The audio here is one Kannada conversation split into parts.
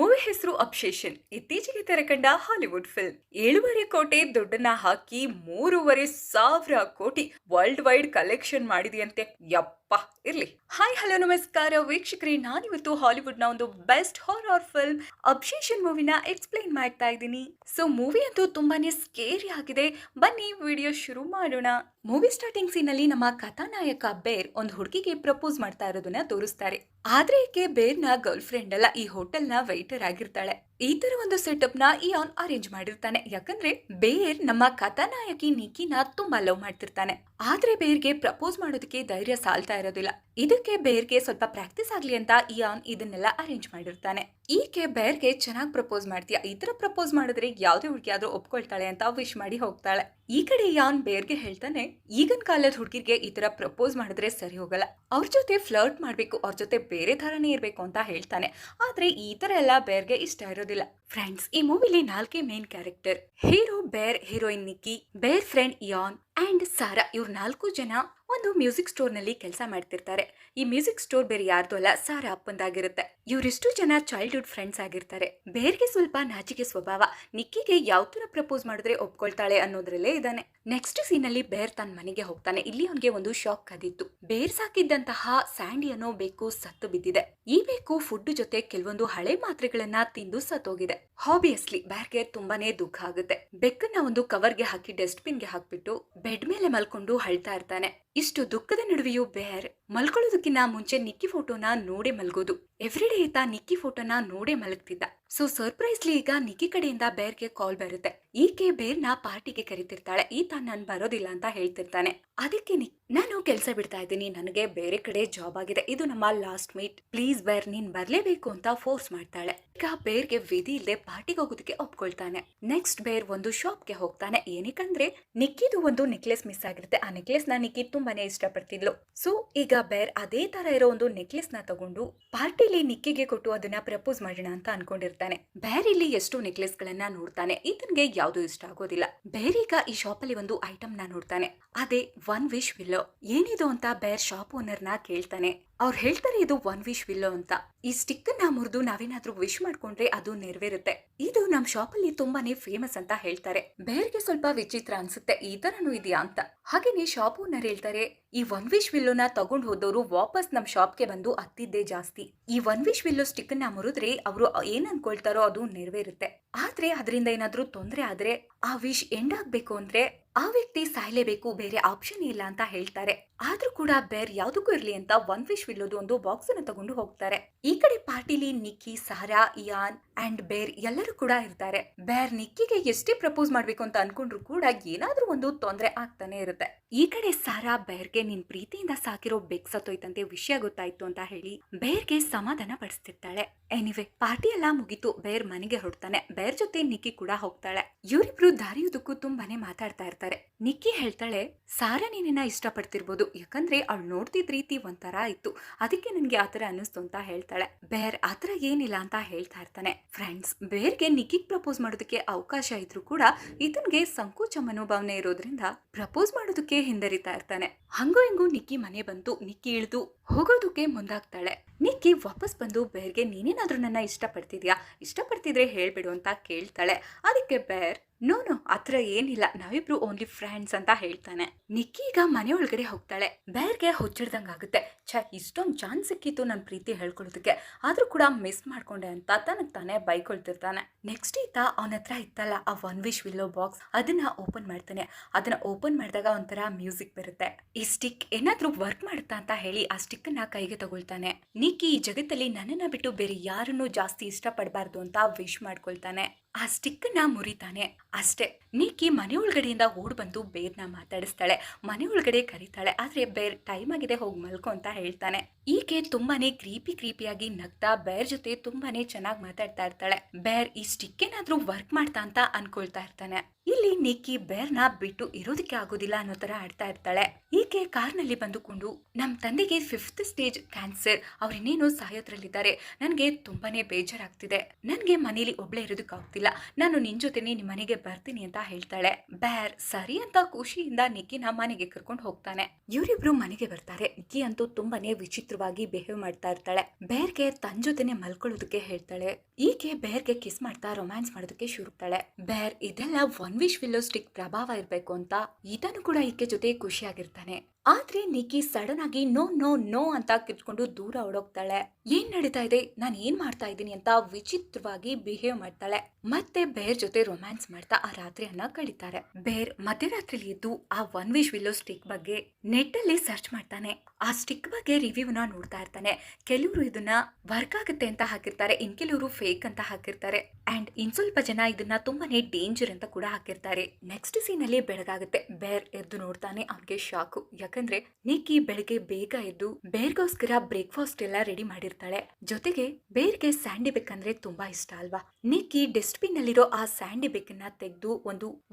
ಮೂವಿ ಹೆಸರು ಅಬ್ಸೆಷನ್. ಇತ್ತೀಚೆಗೆ ತೆರೆಕಂಡ ಹಾಲಿವುಡ್ ಫಿಲ್ಮ್. 7.5 ಕೋಟಿ ದುಡ್ಡನ್ನ ಹಾಕಿ 3,500 ಕೋಟಿ ವರ್ಲ್ಡ್ ವೈಡ್ ಕಲೆಕ್ಷನ್ ಮಾಡಿದೆಯಂತೆ. ಯಪ್ಪ ಇರ್ಲಿ. ಹಾಯ್ ಹಲೋ ನಮಸ್ಕಾರ ವೀಕ್ಷಕರೇ, ನಾನಿವತ್ತು ಹಾಲಿವುಡ್ ನ ಒಂದು ಬೆಸ್ಟ್ ಹಾರರ್ ಫಿಲ್ಮ್ ಅಬ್ಸೆಷನ್ ಮೂವಿನ ಎಕ್ಸ್ಪ್ಲೈನ್ ಮಾಡ್ತಾ ಇದ್ದೀನಿ. ಸೊ ಮೂವಿ ಅಂತೂ ತುಂಬಾನೇ ಸ್ಕೇರಿ ಆಗಿದೆ. ಬನ್ನಿ ವಿಡಿಯೋ ಶುರು ಮಾಡೋಣ. ಮೂವಿ ಸ್ಟಾರ್ಟಿಂಗ್ ಸೀನ್ ಅಲ್ಲಿ ನಮ್ಮ ಕಥಾನಾಯಕ ಬೇರ್ ಒಂದು ಹುಡುಗಿಗೆ ಪ್ರಪೋಸ್ ಮಾಡ್ತಾ ಇರೋದನ್ನ ತೋರಿಸ್ತಾರೆ. ಆದ್ರೆ ಈಕೆ ಬೇರ್ನ ಗರ್ಲ್ ಫ್ರೆಂಡ್ ಅಲ್ಲ, ಈ ಹೋಟೆಲ್ ನ ವೈಟರ್ ಆಗಿರ್ತಾಳೆ. ಈ ತರ ಒಂದು ಸೆಟಪ್ ನ ಇಯಾನ್ ಅರೇಂಜ್ ಮಾಡಿರ್ತಾನೆ. ಯಾಕಂದ್ರೆ ಬೇರ್ ನಮ್ಮ ಕಥಾನಾಯಕಿ ನಿಕಿನ ತುಂಬಾ ಲವ್ ಮಾಡ್ತಿರ್ತಾನೆ. ಆದ್ರೆ ಬೇರ್ಗೆ ಪ್ರಪೋಸ್ ಮಾಡೋದಕ್ಕೆ ಧೈರ್ಯ ಸಾಲ್ತಾ ಇರೋದಿಲ್ಲ. ಇದಕ್ಕೆ ಬೇರ್ಗೆ ಸ್ವಲ್ಪ ಪ್ರಾಕ್ಟೀಸ್ ಆಗ್ಲಿ ಅಂತ ಇಯಾನ್ ಇದನ್ನೆಲ್ಲ ಅರೇಂಜ್ ಮಾಡಿರ್ತಾನೆ. ಈಕೆ ಬೇರ್ಗೆ ಚೆನ್ನಾಗಿ ಪ್ರಪೋಸ್ ಮಾಡ್ತೀಯ, ಈ ತರ ಪ್ರಪೋಸ್ ಮಾಡಿದ್ರೆ ಯಾವ್ದೇ ಹುಡುಗಿ ಆದ್ರೂ ಒಪ್ಕೊಳ್ತಾಳೆ ಅಂತ ವಿಶ್ ಮಾಡಿ ಹೋಗ್ತಾಳೆ. ಈ ಕಡೆ ಇಯಾನ್ ಬೇರ್ಗೆ ಹೇಳ್ತಾನೆ, ಈಗಿನ ಕಾಲದ ಹುಡುಗಿರ್ಗೆ ಈ ತರ ಪ್ರಪೋಸ್ ಮಾಡಿದ್ರೆ ಸರಿ ಹೋಗಲ್ಲ, ಅವ್ರ ಜೊತೆ ಫ್ಲರ್ಟ್ ಮಾಡ್ಬೇಕು, ಅವ್ರ ಜೊತೆ ಬೇರೆ ತರನೇ ಇರ್ಬೇಕು ಅಂತ ಹೇಳ್ತಾನೆ. ಆದ್ರೆ ಈ ತರ ಎಲ್ಲ ಬೇರ್ಗೆ ಇಷ್ಟ ಇರೋದಿಲ್ಲ. ಫ್ರೆಂಡ್ಸ್, ಈ ಮೂವಿಲಿ 4 ಮೇನ್ ಕ್ಯಾರೆಕ್ಟರ್: ಹೀರೋ ಬೇರ್, ಹೀರೋಯಿನ್ ನಿಕ್ಕಿ, ಬೇರ್ ಫ್ರೆಂಡ್ ಇಯಾನ್ ಅಂಡ್ ಸಾರಾ. ಇವ್ರು 4 ಜನ ಒಂದು ಮ್ಯೂಸಿಕ್ ಸ್ಟೋರ್ ನಲ್ಲಿ ಕೆಲಸ ಮಾಡ್ತಿರ್ತಾರೆ. ಈ ಮ್ಯೂಸಿಕ್ ಸ್ಟೋರ್ ಬೇರೆ ಯಾರ್ದು ಅಲ್ಲ, ಸಾರಾ ಅಪ್ಪಂದಾಗಿರುತ್ತೆ. ಇವರಿಷ್ಟು ಜನ ಚೈಲ್ಡ್ಹುಡ್ ಫ್ರೆಂಡ್ಸ್ ಆಗಿರ್ತಾರೆ. ಬೇರ್ಗೆ ಸ್ವಲ್ಪ ನಾಚಿಕೆ ಸ್ವಭಾವ. ನಿಕ್ಕಿಗೆ ಯಾವ ತರ ಪ್ರಪೋಸ್ ಮಾಡಿದ್ರೆ ಒಪ್ಕೊಳ್ತಾಳೆ ಅನ್ನೋದ್ರಲ್ಲೇ ಇದ್ದಾನೆ. ನೆಕ್ಸ್ಟ್ ಸೀನ್ ಅಲ್ಲಿ ಬೇರ್ ತನ್ನ ಮನೆಗೆ ಹೋಗ್ತಾನೆ. ಇಲ್ಲಿ ಅವನಿಗೆ ಒಂದು ಶಾಕ್ ಆದಿತ್ತು. ಬೇರ್ ಸಾಕಿದ್ದಂತಹ ಸ್ಯಾಂಡಿ ಅನ್ನೋ ಬೆಕ್ಕು ಸತ್ತು ಬಿದ್ದಿದೆ. ಈ ಬೆಕ್ಕು ಫುಡ್ ಜೊತೆ ಕೆಲವೊಂದು ಹಳೆ ಮಾತ್ರೆಗಳನ್ನ ತಿಂದು ಸತ್ತೋಗಿದೆ. ಆಬ್ವಿಯಸ್ಲಿ ಬೇರ್ಗೆ ತುಂಬಾನೇ ದುಃಖ ಆಗುತ್ತೆ. ಬೆಕ್ಕನ್ನ ಒಂದು ಕವರ್ಗೆ ಹಾಕಿ ಡಸ್ಟ್ಬಿನ್ ಗೆ ಹಾಕ್ಬಿಟ್ಟು ಬೆಡ್ ಮೇಲೆ ಮಲ್ಕೊಂಡು ಅಳ್ತಾ ಇರ್ತಾನೆ. ಇಷ್ಟು ದುಃಖದ ನಡುವೆಯೂ ಬೇರ್ ಮಲ್ಕೊಳ್ಳೋದಕ್ಕಿಂತ ಮುಂಚೆ ನಿಕ್ಕಿ ಫೋಟೋನ ನೋಡೇ ಮಲ್ಗೋದು. ಎವ್ರಿಡೇ ಈತ ನಿಕ್ಕಿ ಫೋಟೋನ ನೋಡೇ ಮಲಗ್ತಿದ್ದ. ಸೊ ಸರ್ಪ್ರೈಸ್ಲಿ ಈಗ ನಿಕ್ಕಿ ಕಡೆಯಿಂದ ಬೇರ್ಗೆ ಕಾಲ್ ಬರುತ್ತೆ. ಈಕೆ ಬೇರ್ನ ಪಾರ್ಟಿಗೆ ಕರಿತಿರ್ತಾಳೆ. ಈತ ನಾನ್ ಬರೋದಿಲ್ಲ ಅಂತ ಹೇಳ್ತಿರ್ತಾನೆ. ಅದಕ್ಕೆ ನಾನು ಕೆಲಸ ಬಿಡ್ತಾ ಇದ್ದೀನಿ, ನನಗೆ ಬೇರೆ ಕಡೆ ಜಾಬ್ ಆಗಿದೆ, ಇದು ನಮ್ಮ ಲಾಸ್ಟ್ ಮೀಟ್, ಪ್ಲೀಸ್ ಬೇರ್ ನೀನ್ ಬರ್ಲೇಬೇಕು ಅಂತ ಫೋರ್ಸ್ ಮಾಡ್ತಾಳೆ. ಈಗ ಬೇರ್ಗೆ ವಿಧಿ ಇಲ್ಲದೆ ಪಾರ್ಟಿಗೆ ಹೋಗೋದಕ್ಕೆ ಒಪ್ಕೊಳ್ತಾನೆ. ನೆಕ್ಸ್ಟ್ ಬೇರ್ ಒಂದು ಶಾಪ್ಗೆ ಹೋಗ್ತಾನೆ. ಏನಕ್ಕಂದ್ರೆ ನಿಕ್ಕಿದು ಒಂದು ನೆಕ್ಲೆಸ್ ಮಿಸ್ ಆಗಿರುತ್ತೆ. ಆ ನೆಕ್ಲೆಸ್ ನ ನಿಕ್ಕಿ ತುಂಬಾನೇ ಇಷ್ಟಪಡ್ತಿದ್ಲು. ಸೊ ಈಗ ಬೇರ್ ಅದೇ ತರ ಇರೋ ಒಂದು ನೆಕ್ಲೆಸ್ ನ ತಗೊಂಡು ಪಾರ್ಟಿಲಿ ನಿಕ್ಕಿಗೆ ಕೊಟ್ಟು ಅದನ್ನ ಪ್ರಪೋಸ್ ಮಾಡೋಣ ಅಂತ ಅನ್ಕೊಂಡಿರ್ತಾನೆ. ಬೇರ್ ಇಲ್ಲಿ ಎಷ್ಟು ನೆಕ್ಲೆಸ್ ಗಳನ್ನ ನೋಡ್ತಾನೆ. ಈತನ್ಗೆ ಯಾವ್ದು ಇಷ್ಟ ಆಗೋದಿಲ್ಲ. ಬೇರ್ ಈಗ ಈ ಶಾಪ್ ಅಲ್ಲಿ ಒಂದು ಐಟಮ್ ನ ನೋಡ್ತಾನೆ. ಅದೇ ಒನ್ ವಿಶ್ ವಿಲ್ಲೋ. ಏನಿದು ಅಂತ ಬೇರ್ ಶಾಪ್ ಓನರ್ ನ ಕೇಳ್ತಾನೆ. ಅವ್ರು ಹೇಳ್ತಾರೆ, ಇದು ಒನ್ ವಿಶ್ ವಿಲ್ಲೋ ಅಂತ. ಈ ಸ್ಟಿಕ್ ನ ಮುರಿದು ನಾವೇನಾದ್ರೂ ವಿಶ್ ಮಾಡ್ಕೊಂಡ್ರೆ ಅದು ನೆರವೇರುತ್ತೆ. ಇದು ನಮ್ ಶಾಪ್ ಅಲ್ಲಿ ತುಂಬಾನೇ ಫೇಮಸ್ ಅಂತ ಹೇಳ್ತಾರೆ. ಬೇರ್ಗೆ ಸ್ವಲ್ಪ ವಿಚಿತ್ರ ಅನ್ಸುತ್ತೆ, ಈ ತರನು ಇದೆಯಾ ಅಂತ. ಹಾಗೇನೆ ಶಾಪ್ ಓನರ್ ಹೇಳ್ತಾರೆ, ಈ ಒನ್ ವಿಶ್ ವಿಲ್ಲೋನ ತಗೊಂಡ್ ಹೋದವರು ವಾಪಸ್ ನಮ್ ಶಾಪ್ಗೆ ಬಂದು ಹತ್ತಿದ್ದೇ ಜಾಸ್ತಿ. ಈ ಒನ್ ವಿಶ್ ವಿಲ್ಲೋ ಸ್ಟಿಕ್ ನ ಮುರಿದ್ರೆ ಅವರು ಏನ್ ಅನ್ಕೊಳ್ತಾರೋ ಅದು ನೆರವೇರುತ್ತೆ. ಆದ್ರೆ ಅದರಿಂದ ಏನಾದ್ರೂ ತೊಂದ್ರೆ ಆದ್ರೆ, ಆ ವಿಶ್ ಎಂಡ್ ಆಗ್ಬೇಕು ಅಂದ್ರೆ ಆ ವ್ಯಕ್ತಿ ಸಾಯ್ಲೇಬೇಕು, ಬೇರೆ ಆಪ್ಷನ್ ಇಲ್ಲ ಅಂತ ಹೇಳ್ತಾರೆ. ಆದ್ರೂ ಕೂಡ ಬೇರ್ ಯಾವ್ದಕ್ಕೂ ಇರ್ಲಿ ಅಂತ ಒನ್ ವಿಶ್ ವಿಲ್ಲೋದು ಒಂದು ಬಾಕ್ಸ್ ಅನ್ನ ತಗೊಂಡು ಹೋಗ್ತಾರೆ. ಈ ಕಡೆ ಪಾರ್ಟಿಲಿ ನಿಕ್ಕಿ, ಸಾರಾ, ಇಯಾನ್ ಅಂಡ್ ಬೇರ್ ಎಲ್ಲರೂ ಕೂಡ ಇರ್ತಾರೆ. ಬೇರ್ ನಿಕ್ಕಿಗೆ ಎಷ್ಟೇ ಪ್ರಪೋಸ್ ಮಾಡ್ಬೇಕು ಅಂತ ಅನ್ಕೊಂಡ್ರು ಕೂಡ ಏನಾದ್ರೂ ಒಂದು ತೊಂದ್ರೆ ಆಗ್ತಾನೆ ಇರುತ್ತೆ. ಈ ಕಡೆ ಸಾರಾ ಬೇರ್ಗೆ, ನಿನ್ ಪ್ರೀತಿಯಿಂದ ಸಾಕಿರೋ ಬೆಕ್ ಸತ್ತೋಯ್ತಂತೆ, ವಿಷಯ ಗೊತ್ತಾಯ್ತು ಅಂತ ಹೇಳಿ ಬೇರ್ಗೆ ಸಮಾಧಾನ ಪಡಿಸ್ತಿರ್ತಾಳೆ. ಎನಿವೆ ಪಾರ್ಟಿ ಎಲ್ಲ ಮುಗಿತು. ಬೇರ್ ಮನೆಗೆ ಹೊರಡ್ತಾನೆ. ಬೇರ್ ಜೊತೆ ನಿಕ್ಕಿ ಕೂಡ ಹೋಗ್ತಾಳೆ. ಇವರಿಬ್ರು ದಾರಿಯುದಕ್ಕೂ ತುಂಬಾನೇ ಮಾತಾಡ್ತಾ ಇರ್ತಾರೆ. ನಿಕ್ಕಿ ಹೇಳ್ತಾಳೆ, ಸಾರಾ ನೀನನ್ನ ಇಷ್ಟಪಡ್ತಿರ್ಬೋದು, ಯಾಕಂದ್ರೆ ಅವಳು ನೋಡ್ತಿದ್ ರೀತಿ ಒಂಥರ ಇತ್ತು, ಅದಕ್ಕೆ ನನ್ಗೆ ಆತರ ಅನ್ನಿಸ್ತು ಅಂತ ಹೇಳ್ತಾಳೆ. ಬೇರ್ ಆತರ ಏನಿಲ್ಲ ಅಂತ ಹೇಳ್ತಾ ಇರ್ತಾನೆ. ಫ್ರೆಂಡ್ಸ್, ಬೇರ್ಗೆ ನಿಕ್ಕಿಗ್ ಪ್ರಪೋಸ್ ಮಾಡೋದಕ್ಕೆ ಅವಕಾಶ ಇದ್ರು ಕೂಡ ಇದನ್ಗೆ ಸಂಕೋಚ ಮನೋಭಾವನೆ ಇರೋದ್ರಿಂದ ಪ್ರಪೋಸ್ ಮಾಡೋದಕ್ಕೆ ಹಿಂದರಿತಾ ಇರ್ತಾನೆ. ಹಂಗೋ ಹಿಂಗೋ ನಿಕ್ಕಿ ಮನೆ ಬಂತು. ನಿಕ್ಕಿ ಇಳಿದು ಹೋಗೋದಕ್ಕೆ ಮುಂದಾಗ್ತಾಳೆ. ನಿಕ್ಕಿ ವಾಪಸ್ ಬಂದು ಬೇರ್ಗೆ, ನೀನೇನಾದ್ರೂ ನನ್ನ ಇಷ್ಟಪಡ್ತಿದ್ರೆ ಹೇಳ್ಬಿಡು ಅಂತ ಕೇಳ್ತಾಳೆ. ಅದಕ್ಕೆ ಬೇರ್, ನೋ ಆತರ ಏನಿಲ್ಲ, ನಾವಿಬ್ರು ಓನ್ಲಿ ಫ್ರೆಂಡ್ಸ್ ಅಂತ ಹೇಳ್ತಾನೆ. ನಿಕ್ಕಿ ಈಗ ಮನೆ ಒಳಗಡೆ ಹೋಗ್ತಾಳೆ. ಬೇರ್ಗೆ ಹುಚ್ಚಿಡ್ದಂಗಾಗುತ್ತೆ. ಇಷ್ಟೊಂದು ಚಾನ್ಸ್ ಸಿಕ್ಕಿತ್ತು ನನ್ ಪ್ರೀತಿ ಹೇಳ್ಕೊಳ್ಳೋದಕ್ಕೆ, ಆದ್ರೂ ಕೂಡ ಮಿಸ್ ಮಾಡ್ಕೊಂಡೆ ಅಂತ ತನಗ್ ತಾನೇ ಬೈಕೊಳ್ತಿರ್ತಾನೆ. ನೆಕ್ಸ್ಟ್ ಈತ ಅವನ ಹತ್ರ ಇತ್ತಲ್ಲ ಆ ಒನ್ ವಿಶ್ ವಿಲ್ಲೋ ಬಾಕ್ಸ್, ಅದನ್ನ ಓಪನ್ ಮಾಡ್ತಾನೆ. ಅದನ್ನ ಓಪನ್ ಮಾಡಿದಾಗ ಒಂಥರ ಮ್ಯೂಸಿಕ್ ಬರುತ್ತೆ. ಈ ಸ್ಟಿಕ್ ಏನಾದ್ರೂ ವರ್ಕ್ ಮಾಡುತ್ತಾ ಅಂತ ಹೇಳಿ ಆ ಸ್ಟಿಕ್ ನ ಕೈಗೆ ತಗೊಳ್ತಾನೆ. ನಿಕ್ಕಿ ಈ ಜಗತ್ತಲ್ಲಿ ನನ್ನನ್ನ ಬಿಟ್ಟು ಬೇರೆ ಯಾರನ್ನೂ ಜಾಸ್ತಿ ಇಷ್ಟಪಡಬಾರ್ದು ಅಂತ ವಿಶ್ ಮಾಡ್ಕೊಳ್ತಾನೆ. ಆ ಸ್ಟಿಕ್ ನ ಮುರಿತಾನೆ. ಅಷ್ಟೇ, ನಿಕ್ಕಿ ಮನೆ ಒಳಗಡೆಯಿಂದ ಓಡ್ ಬಂದು ಬೇರ್ನ ಮಾತಾಡಿಸ್ತಾಳೆ. ಮನೆ ಒಳಗಡೆ ಕರೀತಾಳೆ. ಆದ್ರೆ ಬೇರ್ ಟೈಮ್ ಆಗಿದೆ, ಹೋಗಿ ಮಲ್ಕೊ ಅಂತ ಹೇಳ್ತಾನೆ. ಈಕೆ ತುಂಬಾನೇ ಕ್ರೀಪಿಯಾಗಿ ನಗ್ತಾ ಬೇರ್ ಜೊತೆ ತುಂಬಾನೇ ಚೆನ್ನಾಗಿ ಮಾತಾಡ್ತಾ ಇರ್ತಾಳೆ. ಬೇರ್ ಈ ಸ್ಟಿಕ್ ಏನಾದ್ರೂ ವರ್ಕ್ ಮಾಡ್ತಾ ಅಂತ ಅನ್ಕೊಳ್ತಾ ಇರ್ತಾನೆ. ಇಲ್ಲಿ ನಿಕ್ಕಿ ಬೇರ್ನ ಬಿಟ್ಟು ಇರೋದಕ್ಕೆ ಆಗೋದಿಲ್ಲ ಅನ್ನೋ ತರ ಆಡ್ತಾ ಇರ್ತಾಳೆ. ಈಕೆ ಕಾರ್ನಲ್ಲಿ ಬಂದುಕೊಂಡು, ನಮ್ ತಂದೆಗೆ 5th ಸ್ಟೇಜ್ ಕ್ಯಾನ್ಸರ್, ಅವ್ರಿನ್ನೇನೋ ಸಾಯೋದ್ರಲ್ಲಿದ್ದಾರೆ, ನನ್ಗೆ ತುಂಬಾನೇ ಬೇಜಾರಾಗ್ತಿದೆ, ನನ್ಗೆ ಮನೇಲಿ ಒಬ್ಳೆ ಇರೋದಕ್ಕೆ ಆಗ್ತಿಲ್ಲ, ಪರವಾಗಿಲ್ಲ, ನಾನು ನಿನ್ ಜೊತೆನೆ ನಿಮ್ ಮನೆಗೆ ಬರ್ತೀನಿ ಅಂತ ಹೇಳ್ತಾಳೆ. ಬೇರ್ ಸರಿ ಅಂತ ಖುಷಿಯಿಂದ ನಿಕ್ಕಿನ ಮನೆಗೆ ಕರ್ಕೊಂಡು ಹೋಗ್ತಾನೆ. ಇವರಿಬ್ರು ಮನೆಗೆ ಬರ್ತಾರೆ. ನಿಕ್ಕಿ ಅಂತೂ ತುಂಬಾನೇ ವಿಚಿತ್ರವಾಗಿ ಬಿಹೇವ್ ಮಾಡ್ತಾ ಇರ್ತಾಳೆ. ಬೇರ್ಗೆ ತನ್ನ ಜೊತೆನೆ ಮಲ್ಕೊಳ್ಳೋದಕ್ಕೆ ಹೇಳ್ತಾಳೆ. ಈಕೆ ಬೇರ್ಗೆ ಕಿಸ್ ಮಾಡ್ತಾ ರೊಮ್ಯಾನ್ಸ್ ಮಾಡೋದಕ್ಕೆ ಶುರುತಾಳೆ. ಬೇರ್ ಇದೆಲ್ಲ ಒನ್ ವಿಶ್ ವಿಲ್ಲೋ ಸ್ಟಿಕ್ ಪ್ರಭಾವ ಇರ್ಬೇಕು ಅಂತ ಇದನ್ನು ಕೂಡ ಈಕೆ ಜೊತೆ ಖುಷಿಯಾಗಿರ್ತಾನೆ. ಆದ್ರೆ ನಿಕ್ಕಿ ಸಡನ್ ಆಗಿ ನೋ ನೋ ನೋ ಅಂತ ಕಿತ್ಕೊಂಡು ದೂರ ಓಡೋಗ್ತಾಳೆ. ಏನ್ ನಡೀತಾ ಇದೆ, ನಾನು ಏನ್ ಮಾಡ್ತಾ ಇದ್ದೀನಿ ಅಂತ ವಿಚಿತ್ರವಾಗಿ ಬಿಹೇವ್ ಮಾಡ್ತಾಳೆ. ಮತ್ತೆ ಬೇರ್ ಜೊತೆ ರೊಮ್ಯಾನ್ಸ್ ಮಾಡ್ತಾ ಆ ರಾತ್ರಿಯನ್ನ ಕಳೀತಾರೆ. ಬೇರ್ ಮಧ್ಯರಾತ್ರಿಲಿ ಇದ್ದು ಆ ಒನ್ ವಿಶ್ ವಿಲ್ಲೋ ಸ್ಟಿಕ್ ಬಗ್ಗೆ ನೆಟ್ ಅಲ್ಲಿ ಸರ್ಚ್ ಮಾಡ್ತಾನೆ. ಆ ಸ್ಟಿಕ್ ಬಗ್ಗೆ ರಿವ್ಯೂನ ನೋಡ್ತಾ ಇರ್ತಾನೆ. ಕೆಲವರು ಇದನ್ನ ವರ್ಕ್ ಆಗುತ್ತೆ ಅಂತ ಹಾಕಿರ್ತಾರೆ, ಇನ್ ಕೆಲವರು ಫೇಕ್ ಅಂತ ಹಾಕಿರ್ತಾರೆ, ಅಂಡ್ ಇನ್ ಸ್ವಲ್ಪ ಜನ ಇದನ್ನ ತುಂಬಾನೇ ಡೇಂಜರ್ ಅಂತ ಕೂಡ ಹಾಕಿರ್ತಾರೆ. ನೆಕ್ಸ್ಟ್ ಸೀನ್ ಅಲ್ಲಿ ಬೆಳಗಾಗುತ್ತೆ. ಬೇರ್ ಎದ್ದು ನೋಡ್ತಾನೆ. ಅವನಿಗೆ ಶಾಕು. ಯಾಕಂದ್ರೆ ನಿಕ್ಕಿ ಬೆಳಗ್ಗೆ ಬೇಗ ಎದ್ದು ಬೇರ್ಗೋಸ್ಕರ ಬ್ರೇಕ್ಫಾಸ್ಟ್ ಎಲ್ಲ ರೆಡಿ ಮಾಡಿರ್ತಾಳೆ. ಜೊತೆಗೆ ಬೇರ್ಗೆ ಸ್ಯಾಂಡಿ ಬೇಕಂದ್ರೆ ತುಂಬಾ ಇಷ್ಟ ಅಲ್ವಾ. ನಿಕ್ಕಿ ಡಸ್ಟ್ಬಿನ್ ಅಲ್ಲಿರೋ ಆ ಸ್ಯಾಂಡಿ ಬೇಕನ್ನ ತೆಗೆದು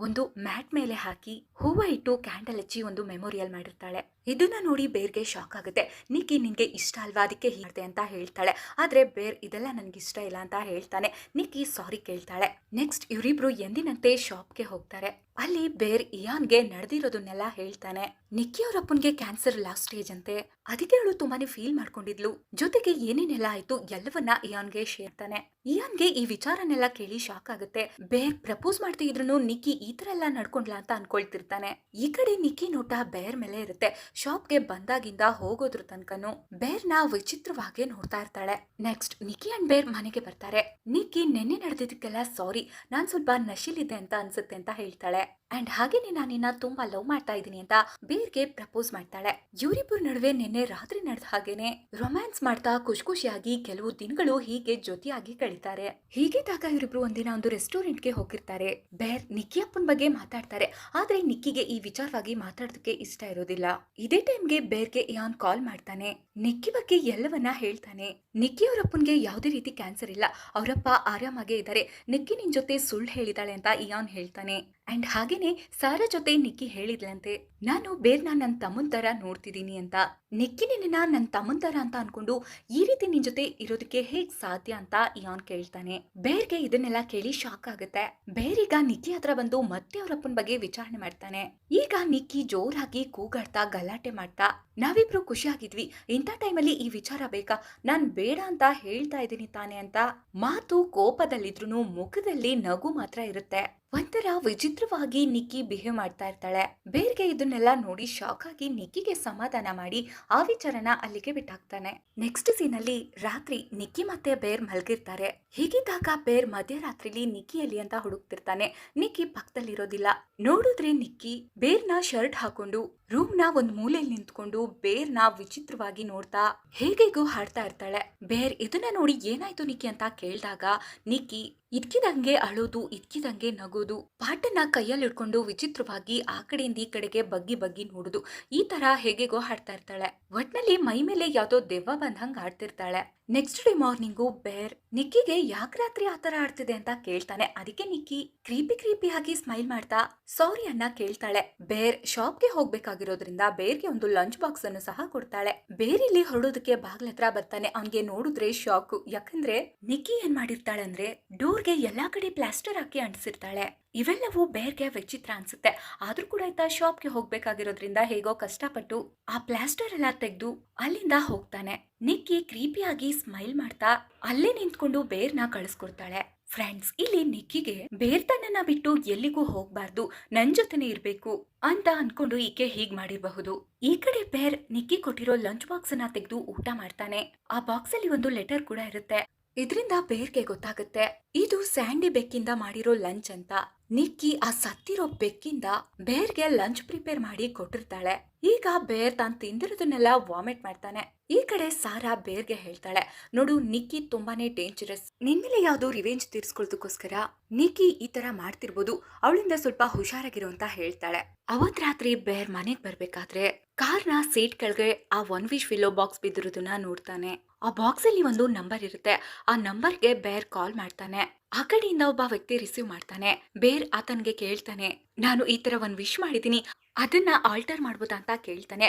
ಒಂದು ಮ್ಯಾಟ್ ಮೇಲೆ ಹಾಕಿ ಹೂವ ಇಟ್ಟು ಕ್ಯಾಂಡಲ್ ಹಚ್ಚಿ ಒಂದು ಮೆಮೋರಿಯಲ್ ಮಾಡಿರ್ತಾಳೆ. ಇದನ್ನ ನೋಡಿ ಬೇರ್ಗೆ ಶಾಕ್ ಆಗುತ್ತೆ. ನಿಕ್ಕಿ ನಿನ್ಗೆ ಇಷ್ಟ ಅಲ್ವಾ, ಅದಕ್ಕೆ ಹೀಗೆ ಅಂತ ಹೇಳ್ತಾಳೆ. ಆದ್ರೆ ಬೇರ್ ಇದೆಲ್ಲ ನನ್ಗೆ ಇಷ್ಟ ಇಲ್ಲ ಅಂತ ಹೇಳ್ತಾನೆ. ನಿಕ್ಕಿ ಸಾರಿ ಕೇಳ್ತಾಳೆ. ನೆಕ್ಸ್ಟ್ ಇವರಿಬ್ರು ಎಂದಿನಂತೆ ಶಾಪ್ಗೆ ಹೋಗ್ತಾರೆ. ಅಲ್ಲಿ ಬೇರ್ ಇಯಾನ್ಗೆ ನಡೆದಿರೋದನ್ನೆಲ್ಲ ಹೇಳ್ತಾನೆ. ನಿಕ್ಕಿ ಅವರಪ್ಪನ್ಗೆ ಕ್ಯಾನ್ಸರ್ ಲಾಸ್ಟ್ ಸ್ಟೇಜ್ ಅಂತೆ, ಅದಕ್ಕೆ ಅವಳು ತುಂಬಾನೇ ಫೀಲ್ ಮಾಡ್ಕೊಂಡಿದ್ಲು. ಜೊತೆಗೆ ಏನೇನೆಲ್ಲ ಆಯ್ತು ಎಲ್ಲವನ್ನ ಇಯಾನ್ಗೆ ಶೇರ್ತಾನೆ. ಇಯಾನ್ಗೆ ಈ ವಿಚಾರನೆಲ್ಲ ಕೇಳಿ ಶಾಕ್ ಆಗುತ್ತೆ. ಬೇರ್ ಪ್ರಪೋಸ್ ಮಾಡ್ತಾ ಇದ್ರು ನಿಕ್ಕಿ ಈ ತರ ಎಲ್ಲ ನಡ್ಕೊಂಡ್ಲಾ ಅಂತ ಅನ್ಕೊಳ್ತಿರ್ತಾನೆ. ಈ ಕಡೆ ನಿಕ್ಕಿ ನೋಟ ಬೇರ್ ಮೇಲೆ ಇರುತ್ತೆ. ಶಾಪ್ಗೆ ಬಂದಾಗಿಂದ ಹೋಗೋದ್ರ ತನಕನು ಬೇರ್ನ ವಿಚಿತ್ರವಾಗಿ ನೋಡ್ತಾ ಇರ್ತಾಳೆ. ನೆಕ್ಸ್ಟ್ ನಿಕ್ಕಿ ಅಂಡ್ ಬೇರ್ ಮನೆಗೆ ಬರ್ತಾರೆ. ನಿಕ್ಕಿ ನೆನ್ನೆ ನಡೆದಿದ್ದಕ್ಕೆಲ್ಲ ಸಾರಿ, ನಾನ್ ಸ್ವಲ್ಪ ನಶಿಲಿದೆ ಅಂತ ಅನ್ಸುತ್ತೆ ಅಂತ ಹೇಳ್ತಾಳೆ. ಅಂಡ್ ಹಾಗೇನೆ ನಾನಿನ್ನ ತುಂಬಾ ಲವ್ ಮಾಡ್ತಾ ಇದ್ದೀನಿ ಅಂತ ಬೇರ್ಗೆ ಪ್ರಪೋಸ್ ಮಾಡ್ತಾಳೆ. ಇವರಿಬ್ಬರ ನಡುವೆ ನಿನ್ನೆ ರಾತ್ರಿ ನಡೆದ ಹಾಗೇನೆ ರೊಮ್ಯಾನ್ಸ್ ಮಾಡ್ತಾ ಖುಷಿಯಾಗಿ ಕೆಲವು ದಿನಗಳು ಹೀಗೆ ಜೊತೆಯಾಗಿ ಕಳೀತಾರೆ. ಹೀಗಿದ್ದಾಗ ಇವರಿಬ್ರು ಒಂದಿನ ಒಂದು ರೆಸ್ಟೋರೆಂಟ್ಗೆ ಹೋಗಿರ್ತಾರೆ. ಬೇರ್ ನಿಕ್ಕಿ ಅಪ್ಪನ ಬಗ್ಗೆ ಮಾತಾಡ್ತಾರೆ. ಆದ್ರೆ ನಿಕ್ಕಿಗೆ ಈ ವಿಚಾರವಾಗಿ ಮಾತಾಡೋದಕ್ಕೆ ಇಷ್ಟ ಇರೋದಿಲ್ಲ. ಇದೇ ಟೈಮ್ಗೆ ಬೇರ್ಗೆ ಇಯಾನ್ ಕಾಲ್ ಮಾಡ್ತಾನೆ. ನಿಕ್ಕಿ ಬಗ್ಗೆ ಎಲ್ಲವನ್ನ ಹೇಳ್ತಾನೆ. ನಿಕ್ಕಿ ಅವರಪ್ಪನ್ಗೆ ಯಾವುದೇ ರೀತಿ ಕ್ಯಾನ್ಸರ್ ಇಲ್ಲ, ಅವರಪ್ಪ ಆರಾಮಾಗೇ ಇದ್ದಾರೆ. ನಿಕ್ಕಿ ನಿನ್ ಜೊತೆ ಸುಳ್ಳು ಹೇಳಿದಾಳೆ ಅಂತ ಇಯಾನ್ ಹೇಳ್ತಾನೆ. ಅಂಡ್ ಹಾಗೇನೆ ಸಾರಾ ಜೊತೆ ನಿಕ್ಕಿ ಹೇಳಿದ್ಲಂತೆ, ನಾನು ಬೇರ್ನ ನನ್ನ ತಮ್ಮನ್ ತರ ನೋಡ್ತಿದ್ದೀನಿ ಅಂತ. ನಿಕ್ಕಿ ನಿನ್ನ ನನ್ನ ತಮ್ಮನ್ ತರ ಅಂತ ಅನ್ಕೊಂಡು ಈ ರೀತಿ ನಿನ್ ಜೊತೆ ಇರೋದಕ್ಕೆ ಹೇಗ್ ಸಾಧ್ಯ ಅಂತ ಇಯಾನ್ ಕೇಳ್ತಾನೆ. ಬೇರ್ಗೆ ಇದನ್ನೆಲ್ಲ ಕೇಳಿ ಶಾಕ್ ಆಗುತ್ತೆ. ಬೇರೀಗ ನಿಕ್ಕಿ ಹತ್ರ ಬಂದು ಮತ್ತೆ ಅವರಪ್ಪನ ಬಗ್ಗೆ ವಿಚಾರಣೆ ಮಾಡ್ತಾನೆ. ಈಗ ನಿಕ್ಕಿ ಜೋರಾಗಿ ಕೂಗಾಡ್ತಾ ಗಲಾಟೆ ಮಾಡ್ತಾ, ನಾವಿಬ್ರು ಖುಷಿಯಾಗಿದ್ವಿ, ಇಂಥ ಟೈಮಲ್ಲಿ ಈ ವಿಚಾರ ಬೇಕಾ, ನಾನ್ ಬೇಡ ಅಂತ ಹೇಳ್ತಾ ಇದ್ದೀನಿ ತಾನೆ ಅಂತ ಮಾತು ಕೋಪದಲ್ಲಿದ್ರು ಮುಖದಲ್ಲಿ ನಗು ಮಾತ್ರ ಇರುತ್ತೆ. ಒಂಥರ ವಿಚಿತ್ರವಾಗಿ ನಿಕ್ಕಿ ಬಿಹೇವ್ ಮಾಡ್ತಾ ಇರ್ತಾಳೆ. ಬೇರ್ಗೆ ಇದನ್ನೆಲ್ಲ ನೋಡಿ ಶಾಕ್ ಆಗಿ ನಿಕ್ಕಿಗೆ ಸಮಾಧಾನ ಮಾಡಿ ಆ ವಿಚಾರನ ಅಲ್ಲಿಗೆ ಬಿಟ್ಟಾಕ್ತಾನೆ. ನೆಕ್ಸ್ಟ್ ಸೀನ್ ಅಲ್ಲಿ ರಾತ್ರಿ ನಿಕ್ಕಿ ಮತ್ತೆ ಬೇರ್ ಮಲ್ಗಿರ್ತಾರೆ. ಹೀಗಿದ್ದಾಗ ಬೇರ್ ಮಧ್ಯರಾತ್ರಿಲಿ ನಿಕ್ಕಿಯಲ್ಲಿ ಅಂತ ಹುಡುಕ್ತಿರ್ತಾನೆ. ನಿಕ್ಕಿ ಪಕ್ಕದಲ್ಲಿರೋದಿಲ್ಲ. ನೋಡಿದ್ರೆ ನಿಕ್ಕಿ ಬೇರ್ನ ಶರ್ಟ್ ಹಾಕೊಂಡು ರೂಮ್ ನ ಒಂದ್ ಮೂಲೆಯಲ್ಲಿ ನಿಂತ್ಕೊಂಡು ಬೇರ್ನ ವಿಚಿತ್ರವಾಗಿ ನೋಡ್ತಾ ಹೇಗೆಗೋ ಹಾಡ್ತಾ ಇರ್ತಾಳೆ. ಬೇರ್ ಇದನ್ನ ನೋಡಿ ಏನಾಯ್ತು ನಿಕ್ಕಿ ಅಂತ ಕೇಳಿದಾಗ ನಿಕ್ಕಿ ಇದ್ಕಿದಂಗೆ ಅಳೋದು, ಇದ್ಕಿದಂಗೆ ನಗೋದು, ಪಾಟನ್ನ ಕೈಯಲ್ಲಿ ಹಿಡ್ಕೊಂಡು ವಿಚಿತ್ರವಾಗಿ ಆ ಕಡೆಯಿಂದ ಈ ಕಡೆಗೆ ಬಗ್ಗಿ ನೋಡುದು, ಈ ತರ ಹೇಗೆಗೋ ಹಾಡ್ತಾ ಇರ್ತಾಳೆ. ಒಟ್ನಲ್ಲಿ ಮೈ ಮೇಲೆ ಯಾವ್ದೋ ದೆವ್ವ ಬಂದಂಗ್ ಆಡ್ತಿರ್ತಾಳೆ. ನೆಕ್ಸ್ಟ್ ಡೇ ಮಾರ್ನಿಂಗು ಬೇರ್ ನಿಕ್ಕಿಗೆ ಯಾಕೆ ರಾತ್ರಿ ಆತರ ಆಡ್ತಿದೆ ಅಂತ ಕೇಳ್ತಾನೆ. ಅದಕ್ಕೆ ನಿಕ್ಕಿ ಕ್ರೀಪಿ ಆಗಿ ಸ್ಮೈಲ್ ಮಾಡ್ತಾ ಸಾರಿ ಅನ್ನ ಕೇಳ್ತಾಳೆ. ಬೇರ್ ಶಾಪ್ಗೆ ಹೋಗ್ಬೇಕಾಗಿರೋದ್ರಿಂದ ಬೇರ್ಗೆ ಒಂದು ಲಂಚ್ ಬಾಕ್ಸ್ ಅನ್ನು ಸಹ ಕೊಡ್ತಾಳೆ. ಬೇರ್ ಇಲ್ಲಿ ಹೊರಡೋದಕ್ಕೆ ಬಾಗ್ಲ ಹತ್ರ ಬರ್ತಾನೆ. ಅವ್ನ್ಗೆ ನೋಡಿದ್ರೆ ಶಾಕು. ಯಾಕಂದ್ರೆ ನಿಕ್ಕಿ ಏನ್ ಮಾಡಿರ್ತಾಳೆ ಅಂದ್ರೆ ಡೋರ್ಗೆ ಎಲ್ಲಾ ಕಡೆ ಪ್ಲಾಸ್ಟರ್ ಹಾಕಿ ಅಂಟಿಸಿರ್ತಾಳೆ. ಇವೆಲ್ಲವೂ ಬೇರ್ಗೆ ವಿಚಿತ್ರ ಅನ್ಸುತ್ತೆ. ಆದ್ರೂ ಕೂಡ ಆಯ್ತಾ ಶಾಪ್ಗೆ ಹೋಗ್ಬೇಕಾಗಿರೋದ್ರಿಂದ ಹೇಗೋ ಕಷ್ಟಪಟ್ಟು ಆ ಪ್ಲಾಸ್ಟರ್ ಎಲ್ಲ ತೆಗೆದು ಅಲ್ಲಿಂದ ಹೋಗ್ತಾನೆ. ನಿಕ್ಕಿ ಕ್ರೀಪಿಯಾಗಿ ಸ್ಮೈಲ್ ಮಾಡ್ತಾ ಅಲ್ಲೇ ನಿಂತ್ಕೊಂಡು ಬೇರ್ನ ಕಳಿಸ್ಕೊಡ್ತಾಳೆ. ಫ್ರೆಂಡ್ಸ್, ಇಲ್ಲಿ ನಿಕ್ಕಿಗೆ ಬೇರ್ ತನ್ನನ್ನ ಬಿಟ್ಟು ಎಲ್ಲಿಗೂ ಹೋಗ್ಬಾರ್ದು, ನನ್ ಜೊತೆನೆ ಇರ್ಬೇಕು ಅಂತ ಅನ್ಕೊಂಡು ಈಕೆ ಹೀಗ್ ಮಾಡಿರಬಹುದು. ಈ ಕಡೆ ಬೇರ್ ನಿಕ್ಕಿ ಕೊಟ್ಟಿರೋ ಲಂಚ್ ಬಾಕ್ಸ್ ಅನ್ನ ತೆಗೆದು ಊಟ ಮಾಡ್ತಾನೆ. ಆ ಬಾಕ್ಸ್ ಅಲ್ಲಿ ಒಂದು ಲೆಟರ್ ಕೂಡ ಇರುತ್ತೆ. ಇದರಿಂದ ಬೇರ್ಗೆ ಗೊತ್ತಾಗುತ್ತೆ ಇದು ಸ್ಯಾಂಡಿ ಬೆಕ್ಕಿಂದ ಮಾಡಿರೋ ಲಂಚ್ ಅಂತ. ನಿಕ್ಕಿ ಆ ಸತ್ತಿರೋ ಬೆಕ್ಕಿಂದ ಬೇರ್ಗೆ ಲಂಚ್ ಪ್ರಿಪೇರ್ ಮಾಡಿ ಕೊಟ್ಟಿರ್ತಾಳೆ. ಈಗ ಬೇರ್ ತಾನು ತಿಂದಿರೋದನ್ನೆಲ್ಲ ವಾಮಿಟ್ ಮಾಡ್ತಾನೆ. ಈ ಕಡೆ ಸಾರಾ ಬೇರ್ಗೆ ಹೇಳ್ತಾಳೆ, ನೋಡು ನಿಕ್ಕಿ ತುಂಬಾನೇ ಡೇಂಜರಸ್, ನಿನ್ಮೇಲೆ ಯಾವ್ದೋ ರಿವೆಂಜ್ ತೀರ್ಸ್ಕೊಳ್ದಕ್ಕೋಸ್ಕರ ನಿಕ್ಕಿ ಈ ತರ ಮಾಡ್ತಿರ್ಬೋದು, ಅವಳಿಂದ ಸ್ವಲ್ಪ ಹುಷಾರಾಗಿರೋ ಅಂತ ಹೇಳ್ತಾಳೆ. ಅವತ್ ರಾತ್ರಿ ಬೇರ್ ಮನೆಗ್ ಬರ್ಬೇಕಾದ್ರೆ ಕಾರ್ನ ಸೀಟ್ ಕೆಳಗೆ ಆ ಒನ್ ವಿಶ್ ವಿಲ್ಲೋ ಬಾಕ್ಸ್ ಬಿದ್ದಿರೋದನ್ನ ನೋಡ್ತಾನೆ. ಆ ಬಾಕ್ಸ್ ಅಲ್ಲಿ ಒಂದು ನಂಬರ್ ಇರುತ್ತೆ. ಆ ನಂಬರ್ಗೆ ಬೇರ್ ಕಾಲ್ ಮಾಡ್ತಾನೆ. ಆ ಕಡೆಯಿಂದ ಒಬ್ಬ ವ್ಯಕ್ತಿ ರಿಸೀವ್ ಮಾಡ್ತಾನೆ. ಬೇರ್ ಆತನ್ಗೆ ಕೇಳ್ತಾನೆ, ನಾನು ಈ ತರ ಒಂದ್ ವಿಶ್ ಮಾಡಿದೀನಿ, ಅದನ್ನ ಆಲ್ಟರ್ ಮಾಡ್ಬೋದಾ ಅಂತ ಕೇಳ್ತಾನೆ.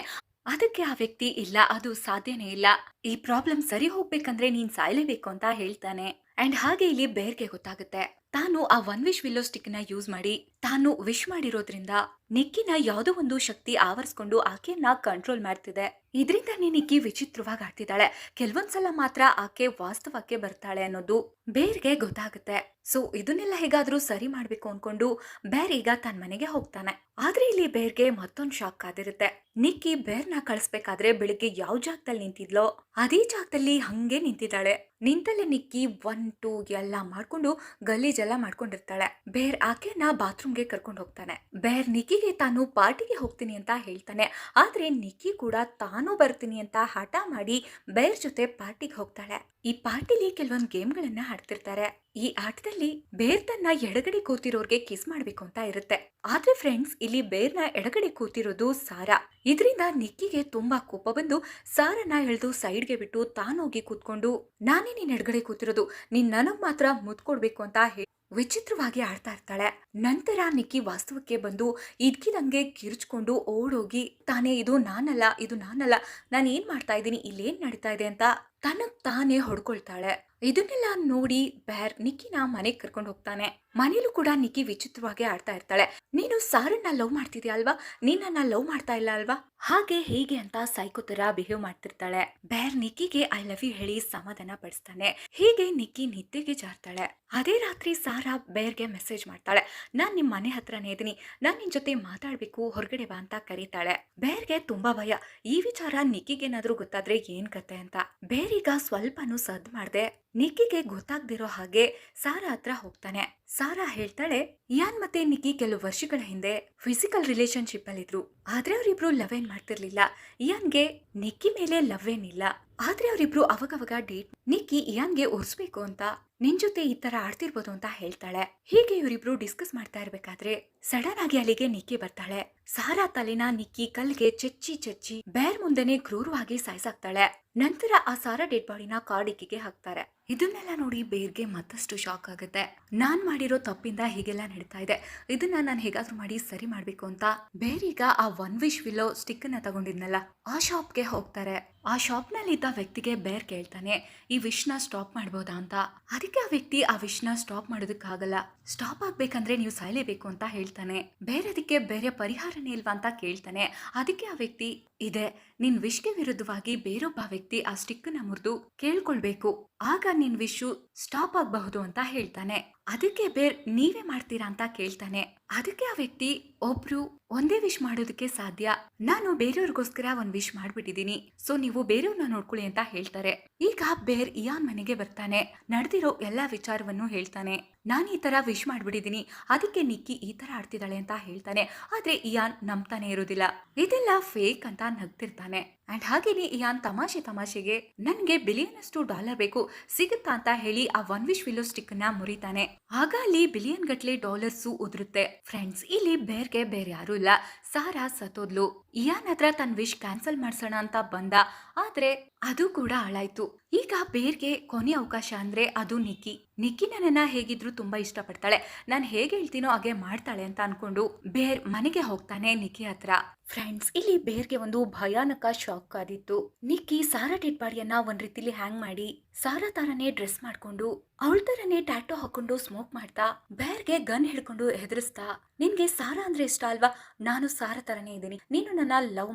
ಅದಕ್ಕೆ ಆ ವ್ಯಕ್ತಿ ಇಲ್ಲ, ಅದು ಸಾಧ್ಯನೇ ಇಲ್ಲ, ಈ ಪ್ರಾಬ್ಲಮ್ ಸರಿ ಹೋಗ್ಬೇಕಂದ್ರೆ ನೀನ್ ಸಾಯ್ಲೇಬೇಕು ಅಂತ ಹೇಳ್ತಾನೆ. ಅಂಡ್ ಹಾಗೆ ಇಲ್ಲಿ ಬೇರ್ಗೆ ಗೊತ್ತಾಗುತ್ತೆ ತಾನು ಆ ಒನ್ ವಿಶ್ ವಿಲ್ಲೋ ಸ್ಟಿಕ್ ನ ಯೂಸ್ ಮಾಡಿ ತಾನು ವಿಶ್ ಮಾಡಿರೋದ್ರಿಂದ ನಿಕ್ಕಿನ ಯಾವುದೋ ಒಂದು ಶಕ್ತಿ ಆವರಿಸ್ಕೊಂಡು ಆಕೆಯನ್ನ ಕಂಟ್ರೋಲ್ ಮಾಡ್ತಿದೆ. ಇದರಿಂದಾನೇ ನಿಕ್ಕಿ ವಿಚಿತ್ರವಾಗಿ ಆಡ್ತಿದ್ದಾಳೆ. ಕೆಲವೊಂದ್ಸಲ ಮಾತ್ರ ಆಕೆ ವಾಸ್ತವಕ್ಕೆ ಬರ್ತಾಳೆ ಅನ್ನೋದು ಬೇರ್ಗೆ ಗೊತ್ತಾಗುತ್ತೆ. ಸೊ ಇದನ್ನೆಲ್ಲ ಹೇಗಾದ್ರೂ ಸರಿ ಮಾಡ್ಬೇಕು ಅನ್ಕೊಂಡು ಬೇರ್ ಈಗ ತನ್ನ ಮನೆಗೆ ಹೋಗ್ತಾನೆ. ಆದ್ರೆ ಇಲ್ಲಿ ಬೇರ್ಗೆ ಮತ್ತೊಂದು ಶಾಕ್ ಕಾದಿರುತ್ತೆ. ನಿಕ್ಕಿ ಬೇರ್ನ ಕಳಿಸ್ಬೇಕಾದ್ರೆ ಬೆಳಿಗ್ಗೆ ಯಾವ ಜಾಗದಲ್ಲಿ ನಿಂತಿದ್ಲೋ ಅದೇ ಜಾಗದಲ್ಲಿ ಹಂಗೆ ನಿಂತಿದ್ದಾಳೆ. ನಿಂತಲ್ಲೇ ನಿಕ್ಕಿ 1 2 ಎಲ್ಲ ಮಾಡ್ಕೊಂಡು ಗಲೀಜೆಲ್ಲ ಮಾಡ್ಕೊಂಡಿರ್ತಾಳೆ. ಬೇರ್ ಆಕೆನ ಬಾತ್ರೂಮ್ಗೆ ಕರ್ಕೊಂಡು ಹೋಗ್ತಾನೆ. ಬೇರ್ ನಿಕ್ಕಿಗೆ ತಾನು ಪಾರ್ಟಿಗೆ ಹೋಗ್ತೀನಿ ಅಂತ ಹೇಳ್ತಾನೆ. ಆದ್ರೆ ನಿಕ್ಕಿ ಕೂಡ ತಾನು ಬರ್ತೀನಿ ಅಂತ ಹಠ ಮಾಡಿ ಬೇರ್ ಜೊತೆ ಪಾರ್ಟಿಗೆ ಹೋಗ್ತಾಳೆ. ಈ ಪಾರ್ಟಿಲಿ ಕೆಲವೊಂದು ಗೇಮ್ಗಳನ್ನ ಆಡ್ತಿರ್ತಾರೆ. ಈ ಆಟದಲ್ಲಿ ಬೇರ್ ತನ್ನ ಎಡಗಡೆ ಕೂತಿರೋರ್ಗೆ ಕಿಸ್ ಮಾಡ್ಬೇಕು ಅಂತ ಇರುತ್ತೆ. ಆದ್ರೆ ಫ್ರೆಂಡ್ಸ್, ಇಲ್ಲಿ ಬೇರ್ನ ಎಡಗಡೆ ಕೂತಿರೋದು ಸಾರಾ. ಇದರಿಂದ ನಿಕ್ಕಿಗೆ ತುಂಬಾ ಕೋಪ ಬಂದು ಸಾರನ ಎಳೆದು ಸೈಡ್ಗೆ ಬಿಟ್ಟು ತಾನೋಗಿ ಕೂತ್ಕೊಂಡು, ನಾನೇ ನಿನ್ ಎಡಗಡೆ ಕೂತಿರೋದು, ನೀನ್ ನನಗ್ ಮಾತ್ರ ಮುತ್ ಕೊಡ್ಬೇಕು ಅಂತ ವಿಚಿತ್ರವಾಗಿ ಆಡ್ತಾ ಇರ್ತಾಳೆ. ನಂತರ ನಿಕ್ಕಿ ವಾಸ್ತವಕ್ಕೆ ಬಂದು ಇದ್ಕಿದಂಗೆ ಕಿರ್ಚ್ಕೊಂಡು ಓಡೋಗಿ, ತಾನೇ ಇದು ನಾನಲ್ಲ, ನಾನು ಏನ್ ಮಾಡ್ತಾ ಇದ್ದೀನಿ, ಇಲ್ಲೇನ್ ನಡೀತಾ ಇದೆ ಅಂತ ತನಗ್ ತಾನೇ ಹೊಡ್ಕೊಳ್ತಾಳೆ. ಇದನ್ನೆಲ್ಲ ನೋಡಿ ಬೇರ್ ನಿಕ್ಕಿನ ಮನೆಗೆ ಕರ್ಕೊಂಡು ಹೋಗ್ತಾನೆ. ಮನೇಲೂ ಕೂಡ ನಿಕ್ಕಿ ವಿಚಿತ್ರವಾಗಿ ಆಡ್ತಾ ಇರ್ತಾಳೆ. ನೀನು ಸಾರನ್ನ ಲವ್ ಮಾಡ್ತಿದ್ಯಾ ಅಲ್ವಾ, ನೀನನ್ನ ಲವ್ ಮಾಡ್ತಾ ಇಲ್ಲ ಅಲ್ವಾ, ಹಾಗೆ ಹೇಗೆ ಅಂತ ಸೈಕೋ ತರ ಬಿಹೇವ್ ಮಾಡ್ತಿರ್ತಾಳೆ. ಬೇರ್ ನಿಕ್ಕಿಗೆ ಐ ಲವ್ ಯು ಹೇಳಿ ಸಮಾಧಾನ ಪಡಿಸ್ತಾನೆ. ಹೀಗೆ ನಿಕ್ಕಿ ನಿದ್ದೆಗೆ ಜಾರ್ತಾಳೆ. ಅದೇ ರಾತ್ರಿ ಸಾರಾ ಬೇರ್ಗೆ ಮೆಸೇಜ್ ಮಾಡ್ತಾಳೆ. ನಾನ್ ನಿಮ್ ಮನೆ ಹತ್ರನೇ ಇದೀನಿ, ನಾನ್ ನಿನ್ ಜೊತೆ ಮಾತಾಡ್ಬೇಕು, ಹೊರಗಡೆ ಬಾ ಅಂತ ಕರೀತಾಳೆ. ಬೇರ್ಗೆ ತುಂಬಾ ಭಯ. ಈ ವಿಚಾರ ನಿಕ್ಕಿಗೇನಾದ್ರೂ ಗೊತ್ತಾದ್ರೆ ಏನ್ ಕತೆ ಅಂತ. ಬೇರೀಗ ಸ್ವಲ್ಪನೂ ಸದ್ ಮಾಡ್ದೆ ನಿಕ್ಕಿಗೆ ಗೊತ್ತಾಗ್ದಿರೋ ಹಾಗೆ ಸಾರಾ ಹತ್ರ ಹೋಗ್ತಾನೆ. ಸಾರಾ ಹೇಳ್ತಾಳೆ, ಇಯಾನ್ ಮತ್ತೆ ನಿಕ್ಕಿ ಕೆಲವು ವರ್ಷಗಳ ಹಿಂದೆ ಫಿಸಿಕಲ್ ರಿಲೇಶನ್ಶಿಪ್ ಅಲ್ಲಿ ಇದ್ರು. ಆದ್ರೆ ಅವರಿಬ್ರು ಲವ್ ಏನ್ ಮಾಡ್ತಿರ್ಲಿಲ್ಲ. ಇಯಾನ್ಗೆ ನಿಕ್ಕಿ ಮೇಲೆ ಲವ್ ಏನಿಲ್ಲ. ಆದ್ರೆ ಅವರಿಬ್ರು ಅವಾಗವಾಗ ಡೇಟ್. ನಿಕ್ಕಿ ಇಯಾನ್ಗೆ ಒರ್ಸ್ಬೇಕು ಅಂತ ನಿನ್ ಜೊತೆ ಈ ತರ ಆಡ್ತಿರ್ಬೋದು ಅಂತ ಹೇಳ್ತಾಳೆ. ಹೀಗೆ ಇವರಿಬ್ರು ಡಿಸ್ಕಸ್ ಮಾಡ್ತಾ ಇರ್ಬೇಕಾದ್ರೆ ಸಡನ್ ಆಗಿ ಅಲ್ಲಿಗೆ ನಿಕ್ಕಿ ಬರ್ತಾಳೆ. ಸಾರಾ ತಲೆನ ನಿಕ್ಕಿ ಕಲ್ಗೆ ಚೆಚ್ಚಿ ಬೇರ್ ಮುಂದೆನೆ ಕ್ರೂರವಾಗಿ ಸಾಯಿಸಾಕ್ತಾಳೆ. ನಂತರ ಆ ಸಾರಾ ಡೆಡ್ ಬಾಡಿನ ಕಾಡಿಕ್ಕಿಗೆ ಹಾಕ್ತಾರೆ. ಇದನ್ನೆಲ್ಲ ನೋಡಿ ಬೇರ್ಗೆ ಮತ್ತಷ್ಟು ಶಾಕ್ ಆಗುತ್ತೆ. ನಾನ್ ಮಾಡಿರೋ ತಪ್ಪಿಂದ ಹೀಗೆಲ್ಲ ನಡೀತಾ ಇದೆ, ಇದನ್ನ ನಾನು ಹೇಗಾದ್ರೂ ಮಾಡಿ ಸರಿ ಮಾಡ್ಬೇಕು ಅಂತ ಬೇರೀಗ ಆ ಒನ್ ವಿಶ್ ವಿಲ್ಲೋ ಸ್ಟಿಕ್ ನ ತಗೊಂಡಿದ್ನಲ್ಲ ಆ ಶಾಪ್ಗೆ ಹೋಗ್ತಾರೆ. ಆ ಶಾಪ್ ನಲ್ಲಿ ಇದ್ದ ವ್ಯಕ್ತಿಗೆ ಬೇರ್ ಕೇಳ್ತಾನೆ, ಈ ವಿಶ್ ನ ಸ್ಟಾಪ್ ಮಾಡ್ಬೋದಾ ಅಂತ. ಅದಕ್ಕೆ ಆ ವ್ಯಕ್ತಿ ಆ ವಿಶ್ ನ ಸ್ಟಾಪ್ ಮಾಡೋದಕ್ಕಾಗಲ್ಲ, ಸ್ಟಾಪ್ ಆಗ್ಬೇಕಂದ್ರೆ ನೀವು ಸಾಯ್ಲೇಬೇಕು ಅಂತ ಹೇಳ್ತಾನೆ. ಅದಕ್ಕೆ ಬೇರೆ ಪರಿಹಾರನೇ ಇಲ್ವಾ ಅಂತ ಕೇಳ್ತಾನೆ. ಅದಕ್ಕೆ ಆ ವ್ಯಕ್ತಿ, ಇದೆ, ನಿನ್ ವಿಶ್ಗೆ ವಿರುದ್ಧವಾಗಿ ಬೇರೊಬ್ಬ ವ್ಯಕ್ತಿ ಆ ಸ್ಟಿಕ್ ನ ಮುರಿದು ಕೇಳ್ಕೊಳ್ಬೇಕು, ಆಗ ನಿನ್ ವಿಶ್ ಸ್ಟಾಪ್ ಆಗಬಹುದು ಅಂತ ಹೇಳ್ತಾನೆ. ಅದಕ್ಕೆ ಬೇರ್ ನೀವೇ ಮಾಡ್ತೀರಾ ಅಂತ ಕೇಳ್ತಾನೆ. ಅದಕ್ಕೆ ಆ ವ್ಯಕ್ತಿ, ಒಬ್ರು ಒಂದೇ ವಿಶ್ ಮಾಡೋದಕ್ಕೆ ಸಾಧ್ಯ, ನಾನು ಬೇರೆಯವ್ರಿಗೋಸ್ಕರ ಒಂದ್ ವಿಶ್ ಮಾಡ್ಬಿಟ್ಟಿದೀನಿ, ಸೊ ನೀವು ಬೇರೆಯವ್ರನ್ನ ನೋಡ್ಕೊಳ್ಳಿ ಅಂತ ಹೇಳ್ತಾರೆ. ಈಗ ಬೇರ್ ಇಯಾನ್ ಮನೆಗೆ ಬರ್ತಾನೆ. ನಡೆದಿರೋ ಎಲ್ಲಾ ವಿಚಾರವನ್ನು ಹೇಳ್ತಾನೆ. ನಾನು ಈ ತರ ವಿಶ್ ಮಾಡ್ಬಿಟ್ಟಿದೀನಿ, ಅದಕ್ಕೆ ನಿಕ್ಕಿ ಈ ತರ ಆಡ್ತಿದ್ದಾಳೆ ಅಂತ ಹೇಳ್ತಾನೆ. ಆದ್ರೆ ಇಯಾನ್ ನಂಬ್ತಾನೆ ಇರೋದಿಲ್ಲ, ಇದೆಲ್ಲ ಫೇಕ್ ಅಂತ ನಗ್ತಿರ್ತಾನೆ. ಅಂಡ್ ಹಾಗೇನೆ ಇಯಾನ್ ತಮಾಷೆಗೆ ನನ್ಗೆ $1 ಬಿಲಿಯನ್ ಬೇಕು, ಸಿಗುತ್ತಾ ಅಂತ ಹೇಳಿ ಆ ಒನ್ ವಿಶ್ ವಿಲ್ಲೋ ಸ್ಟಿಕ್ ನ ಮುರಿತಾನೆ. ಆಗ ಅಲ್ಲಿ $1 ಬಿಲಿಯನ್ ಉದುರುತ್ತೆ. ಫ್ರೆಂಡ್ಸ್, ಇಲ್ಲಿ ಬೇರ್ಗೆ ಬೇರೆ ಯಾರು ಇಲ್ಲ, ಸಾರಾ ಸತ್ತೋದ್ಲು. ಇಯಾನ್ ಹತ್ರ ತನ್ನ ವಿಶ್ ಕ್ಯಾನ್ಸಲ್ ಮಾಡ್ಸೋಣ ಅಂತ ಬಂದ, ಆದ್ರೆ ಅದು ಕೂಡ ಹಾಳಾಯ್ತು. ಈಗ ಬೇರ್ಗೆ ಕೊನೆ ಅವಕಾಶ ಅಂದ್ರೆ ಅದು ನಿಕ್ಕಿ ನನ್ನನ್ನ ಹೇಗಿದ್ರು ತುಂಬಾ ಇಷ್ಟಪಡ್ತಾಳೆ, ನಾನು ಹೇಗೆ ಹೇಳ್ತೀನೋ ಹಾಗೆ ಮಾಡ್ತಾಳೆ ಅಂತ ಅನ್ಕೊಂಡು ಬೇರ್ ಮನೆಗೆ ಹೋಗ್ತಾನೆ ನಿಕ್ಕಿ ಹತ್ರ. ಫ್ರೆಂಡ್ಸ್, ಇಲ್ಲಿ ಬೇರ್ಗೆ ಒಂದು ಭಯಾನಕ ಶಾಕ್ ಆದಿತ್ತು. ನಿಕ್ಕಿ ಸಾರಾ ಡೆಡ್ ಬಾಡಿಯನ್ನ ಒಂದ್ ರೀತಿಲಿ ಹ್ಯಾಂಗ್ ಮಾಡಿ ಸಾರಾ ತರನೇ ಡ್ರೆಸ್ ಮಾಡ್ಕೊಂಡು ಅವಳ ತರನೇ ಟ್ಯಾಟೋ ಹಾಕೊಂಡು ಸ್ಮೋಕ್ ಮಾಡ್ತಾ ಬೇರ್ಗೆ ಗನ್ ಹಿಡ್ಕೊಂಡು ಹೆದರಿಸ್ತಾ, ನಿನ್ಗೆ ಸಾರಾ ಅಂದ್ರೆ ಇಷ್ಟ ಅಲ್ವಾ, ನಾನು ಸಾರಾ ತರನೇ ಇದ್ದೀನಿ, ನೀನು ನನ್ನ ಲವ್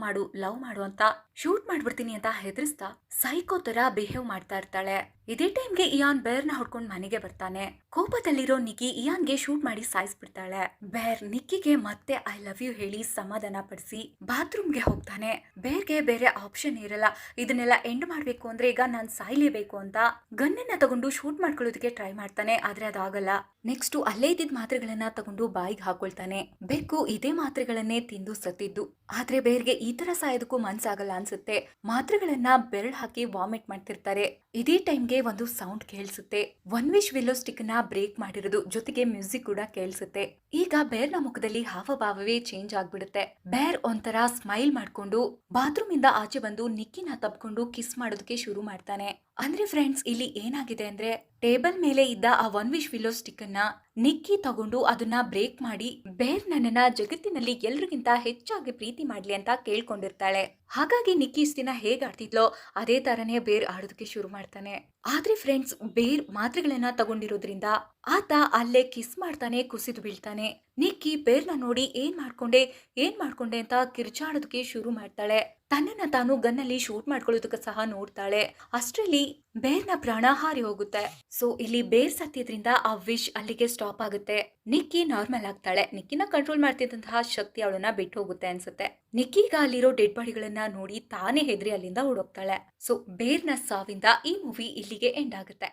ಮಾಡು ಅಂತ ಶೂಟ್ ಮಾಡ್ಬಿಡ್ತೀನಿ ಅಂತ ಹೆದರಿಸ್ತಾ ಸೈಕೋ ತರ ಬಿಹೇವ್ ಮಾಡ್ತಾ ಇರ್ತಾಳೆ. ಇದೇ ಟೈಮ್ಗೆ ಇಯಾನ್ ಬೇರ್ನ ಹೊಡ್ಕೊಂಡ್ ಮನೆಗೆ ಬರ್ತಾನೆ. ಕೋಪದಲ್ಲಿರೋ ನಿಕ್ಕಿ ಇಯಾನ್ಗೆ ಶೂಟ್ ಮಾಡಿ ಸಾಯಿಸ್ಬಿಡ್ತಾಳೆ. ಬೇರ್ ನಿಕ್ಕಿಗೆ ಮತ್ತೆ ಐ ಲವ್ ಯು ಹೇಳಿ ಸಮಾಧಾನ ಪಡಿಸಿ ಬಾತ್ರೂಮ್ಗೆ ಹೋಗ್ತಾನೆ. ಬೇರ್ಗೆ ಬೇರೆ ಆಪ್ಷನ್ ಇರಲ್ಲ, ಇದನ್ನೆಲ್ಲ ಎಂಡ್ ಮಾಡ್ಬೇಕು ಅಂದ್ರೆ ಈಗ ನಾನ್ ಸಾಯ್ಲೇಬೇಕು ಅಂತ ಗನ್ನನ್ನ ತಗೊಂಡು ಶೂಟ್ ಮಾಡ್ಕೊಳ್ಳೋದಕ್ಕೆ ಟ್ರೈ ಮಾಡ್ತಾನೆ. ಆದ್ರೆ ಅದಾಗಲ್ಲ. ನೆಕ್ಸ್ಟ್ ಅಲ್ಲೇ ಇದ್ದಿದ್ ಮಾತ್ರೆಗಳನ್ನ ತಗೊಂಡು ಬಾಯಿಗೆ ಹಾಕೊಳ್ತಾನೆ. ಬೆಕ್ಕು ಇದೇ ಮಾತ್ರೆಗಳನ್ನೇ ತಿಂದು ಸತ್ತಿದ್ದು. ಆದ್ರೆ ಬೇರ್ಗೆ ಈ ತರ ಸಾಯೋದಕ್ಕೂ ಮನ್ಸಾಗಲ್ಲ ಅನ್ಸುತ್ತೆ. ಮಾತ್ರೆಗಳನ್ನ ಬೆರಳು ಹಾಕಿ ವಾಮಿಟ್ ಮಾಡ್ತಿರ್ತಾರೆ. ಇದೇ ಟೈಮ್ಗೆ ಒಂದು ಸೌಂಡ್ ಕೇಳಿಸುತ್ತೆ. ಒನ್ ವಿಶ್ ವಿಲ್ಲೋ ಸ್ಟಿಕ್ ನ ಬ್ರೇಕ್ ಮಾಡಿರೋದು, ಜೊತೆಗೆ ಮ್ಯೂಸಿಕ್ ಕೂಡ ಕೇಳಿಸುತ್ತೆ. ಈಗ ಬೇರ್ನ ಮುಖದಲ್ಲಿ ಹಾವಭಾವವೇ ಚೇಂಜ್ ಆಗ್ಬಿಡುತ್ತೆ. ಬೇರ್ ಒಂಥರ ಸ್ಮೈಲ್ ಮಾಡ್ಕೊಂಡು ಬಾತ್ರೂಮ್ ಇಂದ ಆಚೆ ಬಂದು ನಿಕ್ಕಿನ ತಪ್ಕೊಂಡು ಕಿಸ್ ಮಾಡೋದಕ್ಕೆ ಶುರು ಮಾಡ್ತಾನೆ. ಅಂದ್ರೆ ಫ್ರೆಂಡ್ಸ್, ಇಲ್ಲಿ ಏನಾಗಿದೆ ಅಂದ್ರೆ ಟೇಬಲ್ ಮೇಲೆ ಇದ್ದ ಆ ಒನ್ ವಿಶ್ ವಿಲ್ಲೋ ಸ್ಟಿಕ್ ಅನ್ನ ನಿಕ್ಕಿ ತಗೊಂಡು ಅದನ್ನ ಬ್ರೇಕ್ ಮಾಡಿ ಬೇರ್ ನನ್ನನ್ನ ಜಗತ್ತಿನಲ್ಲಿ ಎಲ್ರಿಗಿಂತ ಹೆಚ್ಚಾಗಿ ಪ್ರೀತಿ ಮಾಡ್ಲಿ ಅಂತ ಕೇಳ್ಕೊಂಡಿರ್ತಾಳೆ. ಹಾಗಾಗಿ ನಿಕ್ಕಿ ಇಷ್ಟ ದಿನ ಹೇಗ್ ಆಡ್ತಿದ್ಲೋ ಅದೇ ತರನೇ ಬೇರ್ ಆಡೋದಕ್ಕೆ ಶುರು ಮಾಡ್ತಾನೆ. ಆದ್ರೆ ಫ್ರೆಂಡ್ಸ್ ಬೇರ್ ಮಾತ್ರೆಗಳನ್ನ ತಗೊಂಡಿರೋದ್ರಿಂದ ಆತ ಅಲ್ಲೇ ಕಿಸ್ ಮಾಡ್ತಾನೆ, ಕುಸಿದು ಬೀಳ್ತಾನೆ. ನಿಕ್ಕಿ ಬೇರ್ನ ನೋಡಿ ಏನ್ ಮಾಡ್ಕೊಂಡೆ ಅಂತ ಕಿರ್ಚಾಡೋದಕ್ಕೆ ಶುರು ಮಾಡ್ತಾಳೆ. ತನ್ನನ್ನ ತಾನು ಗನ್ನಲ್ಲಿ ಶೂಟ್ ಮಾಡ್ಕೊಳ್ಳೋದಕ್ಕೆ ಸಹ ನೋಡ್ತಾಳೆ. ಅಷ್ಟರಲ್ಲಿ ಬೇರ್ನ ಪ್ರಾಣ ಹಾರಿ ಹೋಗುತ್ತೆ. ಸೊ ಇಲ್ಲಿ ಬೇರ್ ಸತ್ತಿದ್ರಿಂದ ಆ ವಿಶ್ ಅಲ್ಲಿಗೆ ಸ್ಟಾಪ್ ಆಗುತ್ತೆ. ನಿಕ್ಕಿ ನಾರ್ಮಲ್ ಆಗ್ತಾಳೆ. ನಿಕ್ಕಿನ ಕಂಟ್ರೋಲ್ ಮಾಡ್ತಿದ್ದಂತಹ ಶಕ್ತಿ ಅವಳನ್ನ ಬಿಟ್ಟು ಹೋಗುತ್ತೆ ಅನ್ಸುತ್ತೆ. ನಿಕ್ಕೀಗ ಅಲ್ಲಿರೋ ಡೆಡ್ ಬಾಡಿಗಳನ್ನ ನೋಡಿ ತಾನೇ ಹೆದರಿ ಅಲ್ಲಿಂದ ಓಡೋಗ್ತಾಳೆ. ಸೊ ಬೇರ್ನ ಸಾವಿಂದ ಈ ಮೂವಿ ಇಲ್ಲಿಗೆ ಎಂಡ್ ಆಗುತ್ತೆ.